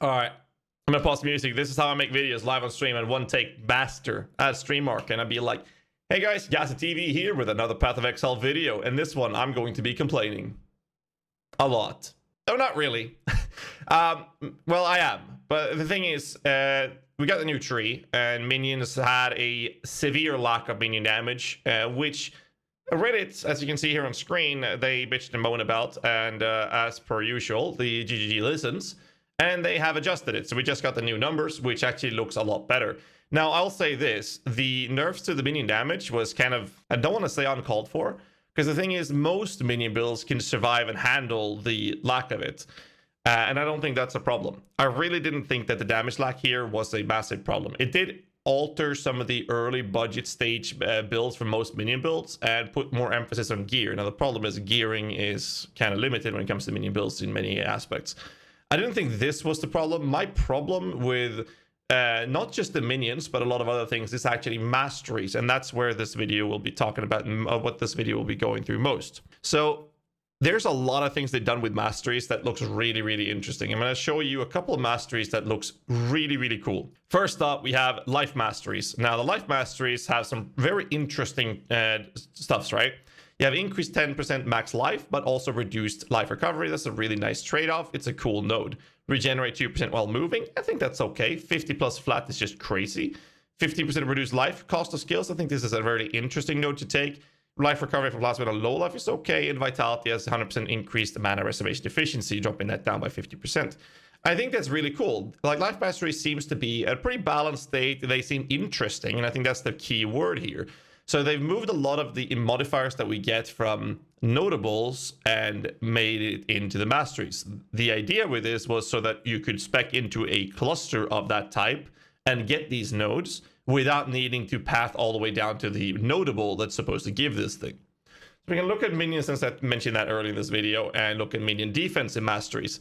All right. I'm gonna pause the music. This is how I make videos live on stream and one take master at stream mark. And I'd be like, hey guys, GHAZZY TV here with another Path of Exile video. And this one, I'm going to be complaining a lot. Oh, not really. Well, I am. But the thing is, we got the new tree, and minions had a severe lack of minion damage, which Reddit, as you can see here on screen, they bitched and moaned about, and as per usual, the GGG listens, and they have adjusted it. So we just got the new numbers, which actually looks a lot better. Now, I'll say this, the nerfs to the minion damage was kind of, I don't want to say uncalled for, because the thing is, most minion builds can survive and handle the lack of it. And I don't think that's a problem. I really didn't think that the damage lack here was a massive problem. It did alter some of the early budget stage builds for most minion builds and put more emphasis on gear. Now, the problem is gearing is kind of limited when it comes to minion builds in many aspects. I didn't think this was the problem. My problem with not just the minions, but a lot of other things is actually masteries. And that's where this video will be talking about, what this video will be going through most. So there's a lot of things they've done with masteries that looks really, really interesting. I'm going to show you a couple of masteries that looks really, really cool. First up, we have life masteries. Now, the life masteries have some very interesting stuffs, right? You have increased 10% max life, but also reduced life recovery. That's a really nice trade-off. It's a cool node. Regenerate 2% while moving. I think that's okay. 50 plus flat is just crazy. 15% reduced life cost of skills. I think this is a very interesting node to take. Life recovery for plasma on low life is okay, and vitality has 100% increased mana reservation efficiency, dropping that down by 50%. I think that's really cool. Like, life mastery seems to be a pretty balanced state. They seem interesting, and I think that's the key word here. So they've moved a lot of the modifiers that we get from notables and made it into the masteries. The idea with this was so that you could spec into a cluster of that type and get these nodes without needing to path all the way down to the notable that's supposed to give this thing. So we can look at minions, since I mentioned that earlier in this video, and look at minion defense and masteries.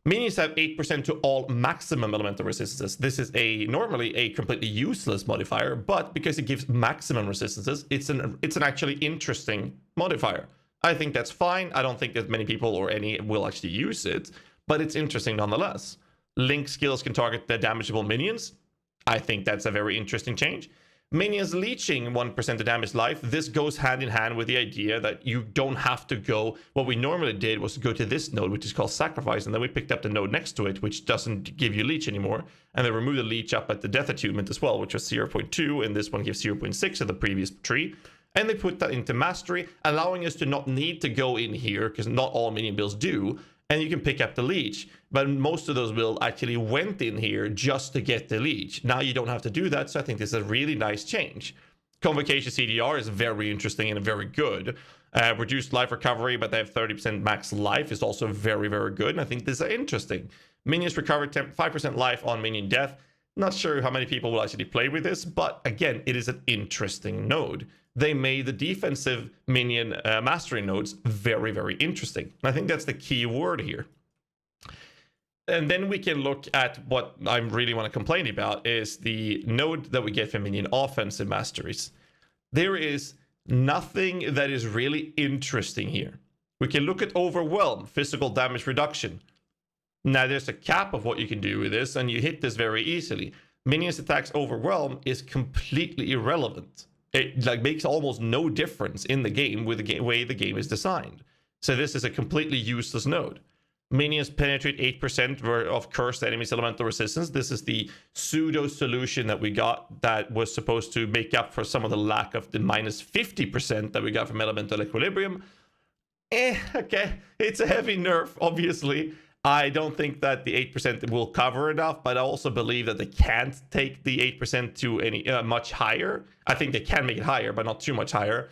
Minions have 8% to all maximum elemental resistances. This is normally a completely useless modifier, but because it gives maximum resistances, it's an actually interesting modifier. I think that's fine. I don't think that many people or any will actually use it, but it's interesting nonetheless. Link skills can target the damageable minions. I think that's a very interesting change. Minions leeching 1% of damage life. This goes hand in hand with the idea that you don't have to go. What we normally did was go to this node, which is called sacrifice, and then we picked up the node next to it, which doesn't give you leech anymore. And they removed the leech up at the death attunement as well, which was 0.2, and this one gives 0.6 of the previous tree. And they put that into mastery, allowing us to not need to go in here, because not all minion builds do, and you can pick up the leech. But most of those builds actually went in here just to get the leech. Now you don't have to do that, so I think this is a really nice change. Convocation CDR is very interesting and very good. Reduced life recovery, but they have 30% max life is also very, very good, and I think this is interesting. Minions recover 5% life on minion death. Not sure how many people will actually play with this, but again, it is an interesting node. They made the defensive minion mastery nodes very, very interesting. And I think that's the key word here. And then we can look at what I really want to complain about is the node that we get from minion offensive masteries. There is nothing that is really interesting here. We can look at overwhelm, physical damage reduction. Now there's a cap of what you can do with this, and you hit this very easily. Minions attacks overwhelm is completely irrelevant. It makes almost no difference in the game with the way the game is designed. So this is a completely useless node. Minions penetrate 8% of cursed enemies' elemental resistance. This is the pseudo solution that we got that was supposed to make up for some of the lack of the minus 50% that we got from elemental equilibrium. Okay, it's a heavy nerf, obviously. I don't think that the 8% will cover enough, but I also believe that they can't take the 8% to any much higher. I think they can make it higher, but not too much higher,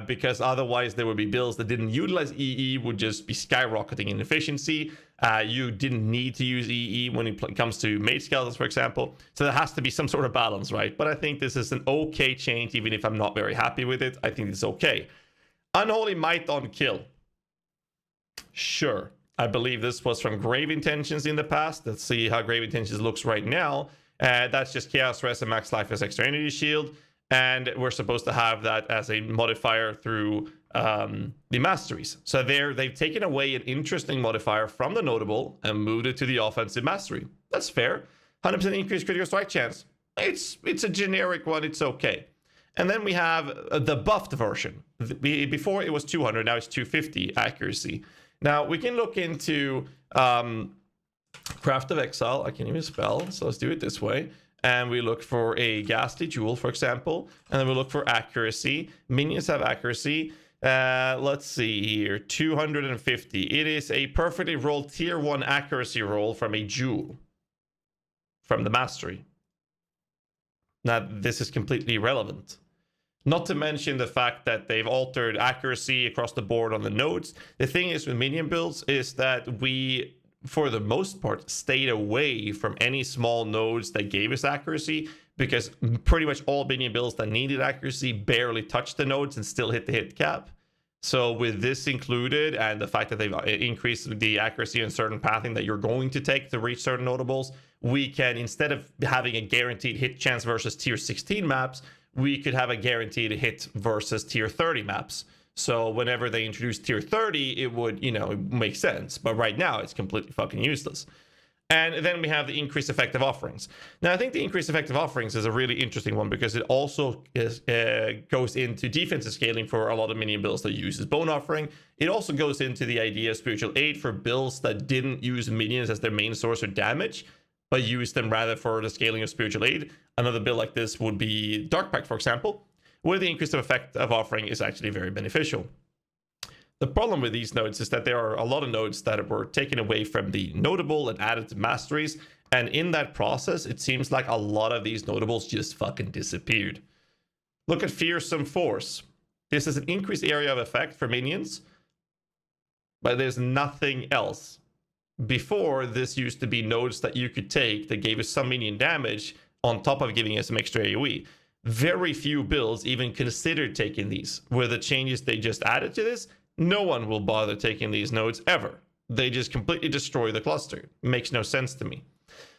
because otherwise there would be builds that didn't utilize EE would just be skyrocketing in efficiency. You didn't need to use EE when it comes to Meixsell, for example. So there has to be some sort of balance, right? But I think this is an okay change, even if I'm not very happy with it. I think it's okay. Unholy Might on kill. Sure. I believe this was from Grave Intentions in the past. Let's see how Grave Intentions looks right now. That's just Chaos Rest and Max Life as extra energy shield. And we're supposed to have that as a modifier through the masteries. So they've taken away an interesting modifier from the notable and moved it to the offensive mastery. That's fair. 100% increased critical strike chance. It's a generic one. It's okay. And then we have the buffed version. Before it was 200, now it's 250 accuracy. Now we can look into Craft of Exile. I can't even spell, so let's do it this way. And we look for a GHAZZY jewel, for example, and then we look for accuracy. Minions have accuracy. Let's see here, 250. It is a perfectly rolled tier 1 accuracy roll from a jewel, from the mastery. Now, this is completely irrelevant. Not to mention the fact that they've altered accuracy across the board on the nodes. The thing is with minion builds is that we, for the most part, stayed away from any small nodes that gave us accuracy, because pretty much all minion builds that needed accuracy barely touched the nodes and still hit the hit cap. So with this included, and the fact that they've increased the accuracy in certain pathing that you're going to take to reach certain notables, we can, instead of having a guaranteed hit chance versus tier 16 maps, we could have a guaranteed hit versus tier 30 maps. So whenever they introduce tier 30, it would, make sense. But right now, it's completely fucking useless. And then we have the increased effective offerings. Now, I think the increased effective offerings is a really interesting one because it also goes into defensive scaling for a lot of minion builds that uses bone offering. It also goes into the idea of spiritual aid for builds that didn't use minions as their main source of damage, but used them rather for the scaling of spiritual aid. Another build like this would be Dark Pact, for example, where the increased effect of offering is actually very beneficial. The problem with these nodes is that there are a lot of nodes that were taken away from the notable and added to masteries. And in that process, it seems like a lot of these notables just fucking disappeared. Look at Fearsome Force. This is an increased area of effect for minions, but there's nothing else. Before, this used to be nodes that you could take that gave us some minion damage on top of giving us some extra AoE. Very few builds even considered taking these. With the changes they just added to this, no one will bother taking these nodes ever. They just completely destroy the cluster. Makes no sense to me.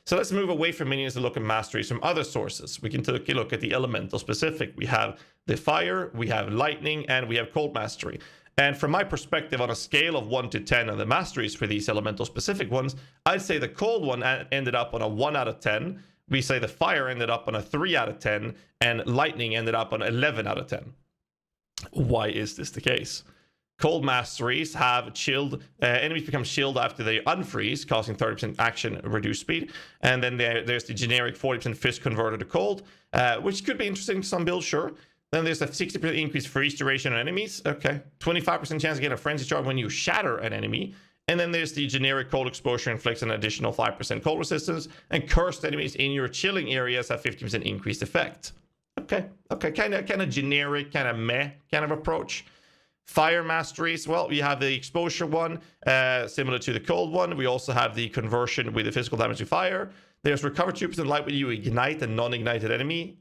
So let's move away from minions and look at masteries from other sources. We can take a look at the elemental specific. We have the fire, we have lightning, and we have cold mastery. And from my perspective, on a scale of 1 to 10 on the masteries for these elemental specific ones, I'd say the cold one ended up on a 1 out of 10. We say the fire ended up on a 3 out of 10, and lightning ended up on 11 out of 10. Why is this the case? Cold masteries have chilled, enemies become chilled after they unfreeze, causing 30% action reduced speed. And then there's the generic 40% fist converter to cold, which could be interesting to some builds, sure. Then there's a 60% increased freeze duration on enemies. Okay. 25% chance to get a frenzy charge when you shatter an enemy. And then there's the generic cold exposure inflicts an additional 5% cold resistance. And cursed enemies in your chilling areas have 50% increased effect. Okay. Kind of generic, kind of meh kind of approach. Fire masteries, well, we have the exposure one, similar to the cold one. We also have the conversion with the physical damage to fire. There's recover 2% light when you ignite a non-ignited enemy.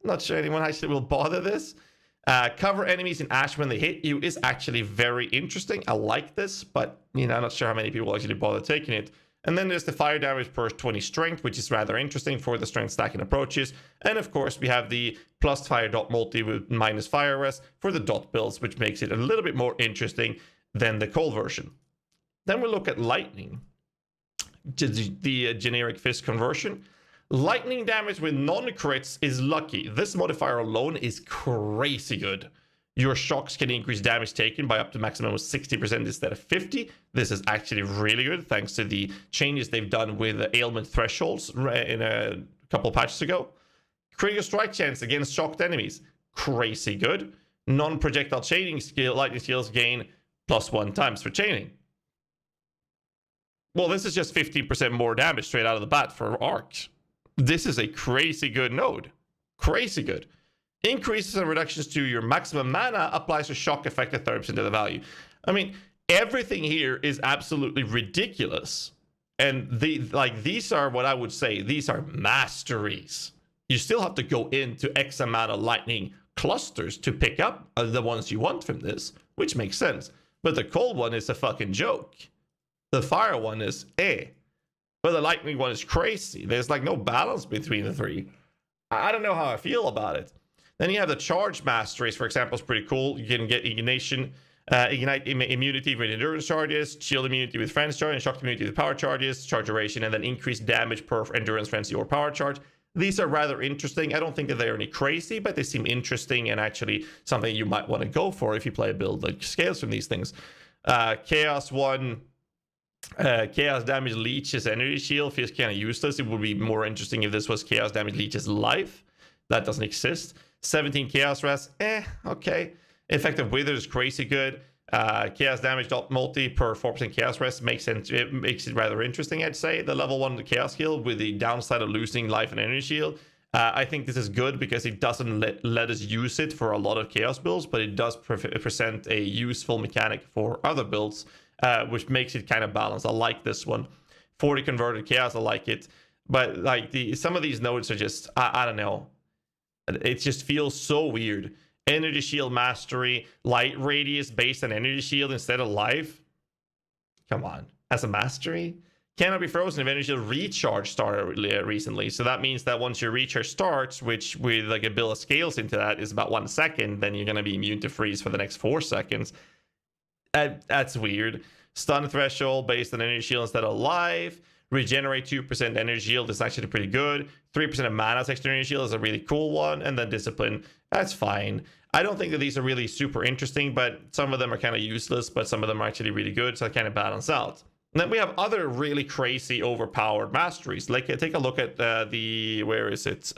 Not sure anyone actually will bother this. Cover enemies in ash when they hit you is actually very interesting. I like this, but I'm not sure how many people actually bother taking it. And then there's the fire damage per 20 strength, which is rather interesting for the strength stacking approaches. And of course, we have the plus fire dot multi with minus fire rest for the dot builds, which makes it a little bit more interesting than the cold version. Then we look at lightning, the generic fist conversion. Lightning damage with non-crits is lucky. This modifier alone is crazy good. Your shocks can increase damage taken by up to maximum of 60% instead of 50. This is actually really good thanks to the changes they've done with the ailment thresholds in a couple patches ago. Critical strike chance against shocked enemies, crazy good. Non-projectile chaining skill, lightning skills gain +1 times for chaining. Well, this is just 15% more damage straight out of the bat for arcs. This is a crazy good node. Crazy good. Increases and reductions to your maximum mana applies a shock effect at 30% of the value. I mean, everything here is absolutely ridiculous. And these are what I would say, these are masteries. You still have to go into X amount of lightning clusters to pick up the ones you want from this, which makes sense. But the cold one is a fucking joke. The fire one is but the lightning one is crazy. There's like no balance between the three. I don't know how I feel about it. Then you have the charge masteries, for example, is pretty cool. You can get ignition Ignite immunity with endurance charges, shield immunity with friends charge, and shock immunity with power charges, charge duration, and then increased damage per endurance, frenzy, or power charge. These are rather interesting. I don't think that they're any crazy, but they seem interesting and actually something you might want to go for if you play a build that scales from these things. Chaos 1, Chaos Damage Leech's energy shield feels kind of useless. It would be more interesting if this was Chaos Damage Leech's life. That doesn't exist. 17 Chaos Rest, okay. Effective Wither is crazy good. Chaos Damage multi per 4% Chaos Rest makes sense. It makes it rather interesting, I'd say. The level 1 Chaos Shield with the downside of losing life and energy shield. I think this is good because it doesn't let us use it for a lot of Chaos builds, but it does present a useful mechanic for other builds, which makes it kind of balanced. I like this one. 40 Converted Chaos, I like it. But like some of these nodes are just, I don't know. It just feels so weird. Energy Shield Mastery, Light Radius based on Energy Shield instead of Life. Come on, as a mastery? Cannot be frozen if Energy Shield Recharge started recently. So that means that once your recharge starts, which with like a bill of scales into that is about 1 second, then you're going to be immune to freeze for the next 4 seconds. That's weird. Stun Threshold based on Energy Shield instead of Life. Regenerate 2% energy shield is actually pretty good. 3% of mana extra energy shield is a really cool one. And then discipline, that's fine. I don't think that these are really super interesting, but some of them are kind of useless, but some of them are actually really good, so I kind of balance out. And then we have other really crazy overpowered masteries. Like take a look at where is it?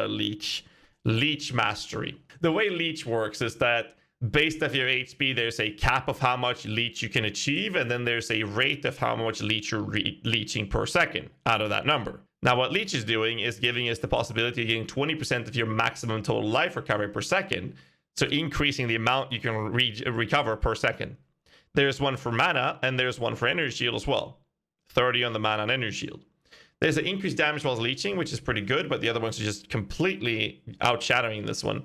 Leech Mastery. The way Leech works is that based off your HP, there's a cap of how much leech you can achieve, and then there's a rate of how much leech you're leeching per second out of that number. Now, what Leech is doing is giving us the possibility of getting 20% of your maximum total life recovery per second, so increasing the amount you can recover per second. There's one for mana, and there's one for energy shield as well. 30 on the mana and energy shield. There's an increased damage while leeching, which is pretty good, but the other ones are just completely outshadowing this one.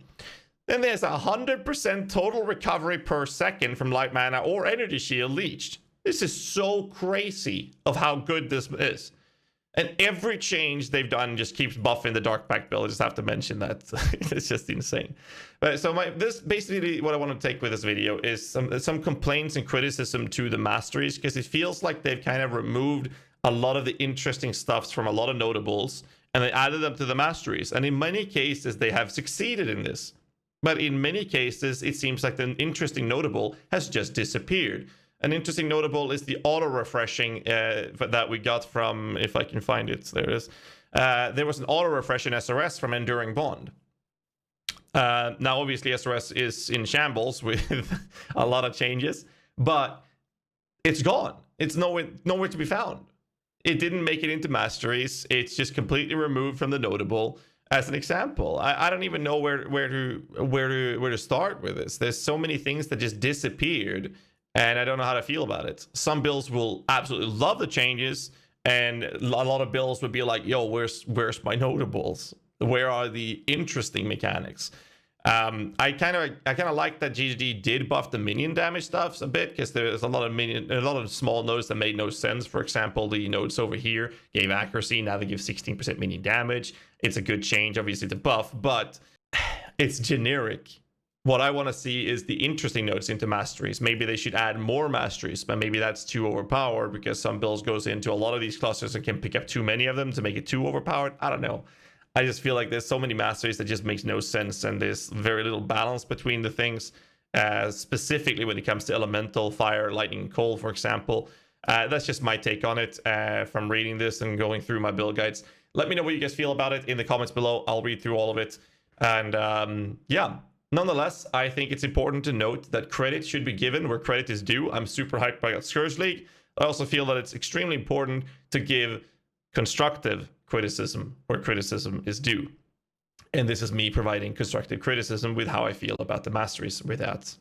Then there's 100% total recovery per second from light mana or energy shield leeched. This is so crazy of how good this is. And every change they've done just keeps buffing the Dark Pact build. I just have to mention that. It's just insane. But so this basically what I want to take with this video is some complaints and criticism to the masteries, because it feels like they've kind of removed a lot of the interesting stuffs from a lot of notables and they added them to the masteries. And in many cases, they have succeeded in this. But in many cases, it seems like the interesting notable has just disappeared. An interesting notable is the auto-refreshing that we got from, if I can find it, there it is. There was an auto-refresh in SRS from Enduring Bond. Now, obviously, SRS is in shambles with a lot of changes, but it's gone. It's nowhere to be found. It didn't make it into masteries. It's just completely removed from the notable. As an example, I don't even know where to start with this. There's so many things that just disappeared, and I don't know how to feel about it. Some builds will absolutely love the changes, and a lot of builds would be like, "Yo, where's my notables? Where are the interesting mechanics?" I kind of like that GHAZZY did buff the minion damage stuff a bit, because there's a lot of small nodes that made no sense. For example, the nodes over here gave accuracy, now they give 16% minion damage. It's a good change, obviously, to buff, but it's generic. What I want to see is the interesting nodes into masteries. Maybe they should add more masteries, but maybe that's too overpowered because some builds goes into a lot of these clusters and can pick up too many of them to make it too overpowered. I don't know. I just feel like there's so many masteries that just makes no sense, and there's very little balance between the things, specifically when it comes to elemental, fire, lightning, and cold, for example. That's just my take on it from reading this and going through my build guides. Let me know what you guys feel about it in the comments below. I'll read through all of it. And yeah, nonetheless, I think it's important to note that credit should be given where credit is due. I'm super hyped by Scourge League. I also feel that it's extremely important to give constructive criticism where criticism is due. And this is me providing constructive criticism with how I feel about the masteries without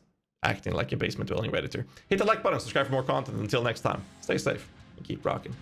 acting like a basement dwelling redditor. Hit the like button, subscribe for more content. Until next time, stay safe and keep rocking.